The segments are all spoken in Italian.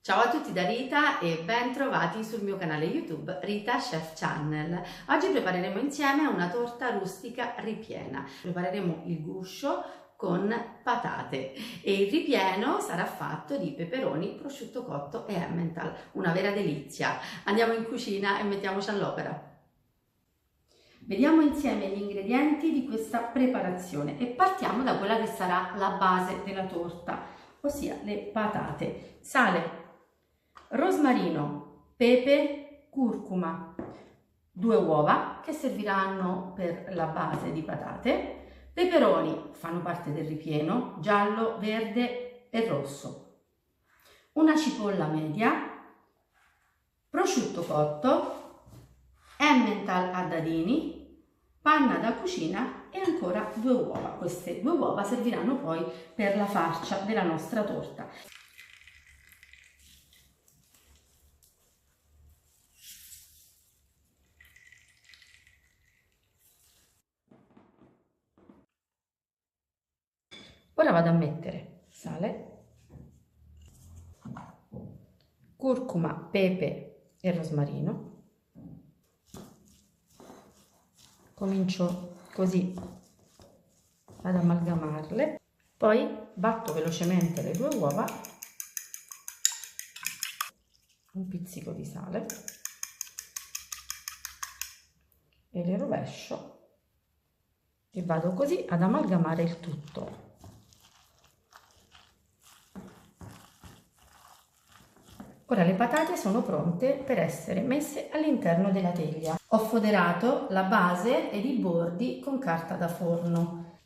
Ciao a tutti da Rita e ben trovati sul mio canale YouTube Rita Chef Channel. Oggi prepareremo insieme una torta rustica ripiena. Prepareremo il guscio con patate e il ripieno sarà fatto di peperoni, prosciutto cotto e Emmental. Una vera delizia. Andiamo in cucina e mettiamoci all'opera. Vediamo insieme gli ingredienti di questa preparazione e partiamo da quella che sarà la base della torta, ossia le patate, sale, rosmarino, pepe, curcuma, 2 uova che serviranno per la base di patate, peperoni fanno parte del ripieno, giallo, verde e rosso, una cipolla media, prosciutto cotto, Emmental a dadini, panna da cucina e ancora 2 uova. Queste 2 uova serviranno poi per la farcia della nostra torta. Ora vado a mettere sale, curcuma, pepe e rosmarino. Comincio così ad amalgamarle, poi batto velocemente le 2 uova, un pizzico di sale e le rovescio e vado così ad amalgamare il tutto. Ora le patate sono pronte per essere messe all'interno della teglia. Ho foderato la base ed i bordi con carta da forno.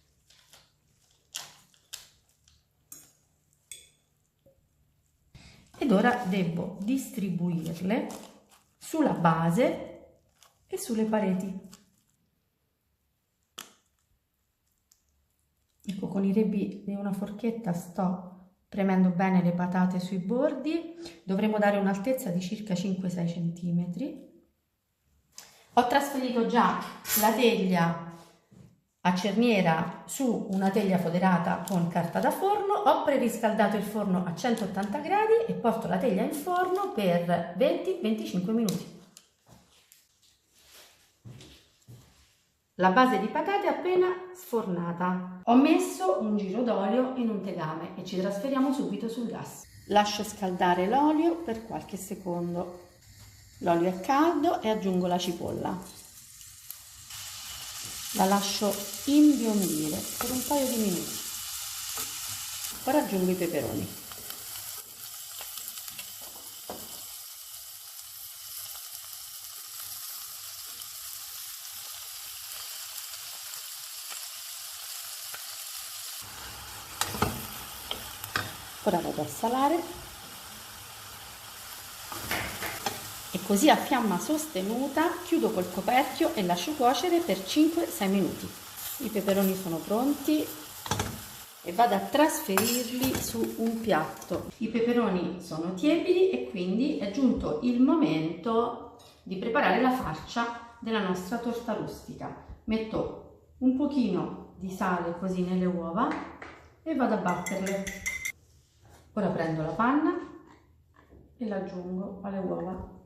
Ed ora devo distribuirle sulla base e sulle pareti. Ecco, con i rebi di una forchetta sto premendo bene le patate sui bordi. Dovremo dare un'altezza di circa 5-6 cm. Ho trasferito già la teglia a cerniera su una teglia foderata con carta da forno. Ho preriscaldato il forno a 180 gradi e porto la teglia in forno per 20-25 minuti. La base di patate è appena sfornata. Ho messo un giro d'olio in un tegame e ci trasferiamo subito sul gas. Lascio scaldare l'olio per qualche secondo. L'olio è caldo e aggiungo la cipolla. La lascio imbiondire per un paio di minuti. Ora aggiungo i peperoni. Ora vado a salare e così a fiamma sostenuta chiudo col coperchio e lascio cuocere per 5-6 minuti. I peperoni sono pronti e vado a trasferirli su un piatto. I peperoni sono tiepidi e quindi è giunto il momento di preparare la farcia della nostra torta rustica. Metto un pochino di sale così nelle uova e vado a batterle. Ora prendo la panna e la aggiungo alle uova.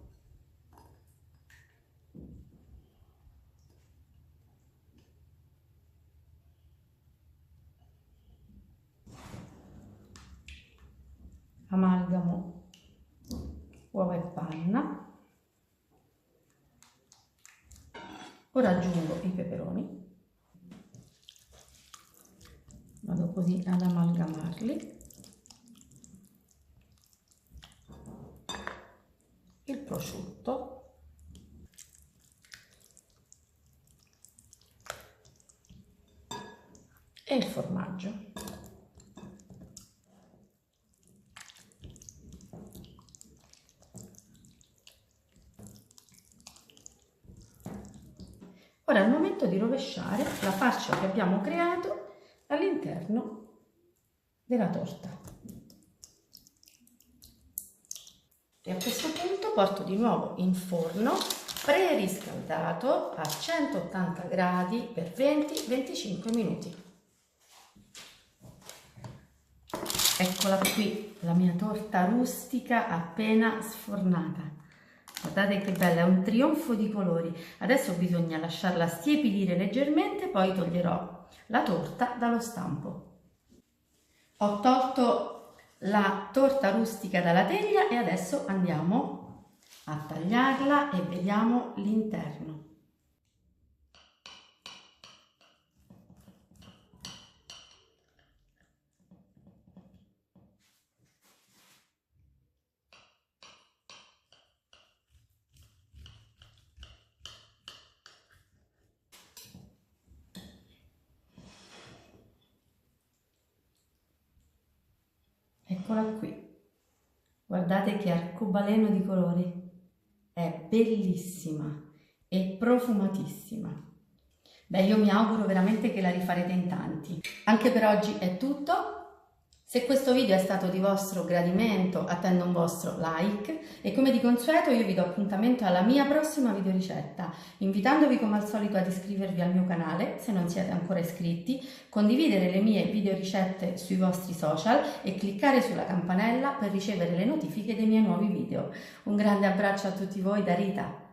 Amalgamo uova e panna. Ora aggiungo i peperoni. Vado così ad amalgamarli. Il prosciutto e il formaggio. Ora è il momento di rovesciare la farcia che abbiamo creato all'interno della torta. E a questo punto porto di nuovo in forno preriscaldato a 180 gradi per 20-25 minuti. Eccola qui, la mia torta rustica appena sfornata. Guardate che bella, è un trionfo di colori. Adesso bisogna lasciarla stiepidire leggermente, poi toglierò la torta dallo stampo. Ho tolto la torta rustica dalla teglia e adesso andiamo a tagliarla e vediamo l'interno. Eccola qui, guardate che arcobaleno di colori, è bellissima e profumatissima. Beh, io mi auguro veramente che la rifarete in tanti. Anche per oggi è tutto. Se questo video è stato di vostro gradimento, attendo un vostro like e come di consueto io vi do appuntamento alla mia prossima videoricetta, invitandovi come al solito ad iscrivervi al mio canale se non siete ancora iscritti, condividere le mie videoricette sui vostri social e cliccare sulla campanella per ricevere le notifiche dei miei nuovi video. Un grande abbraccio a tutti voi da Rita!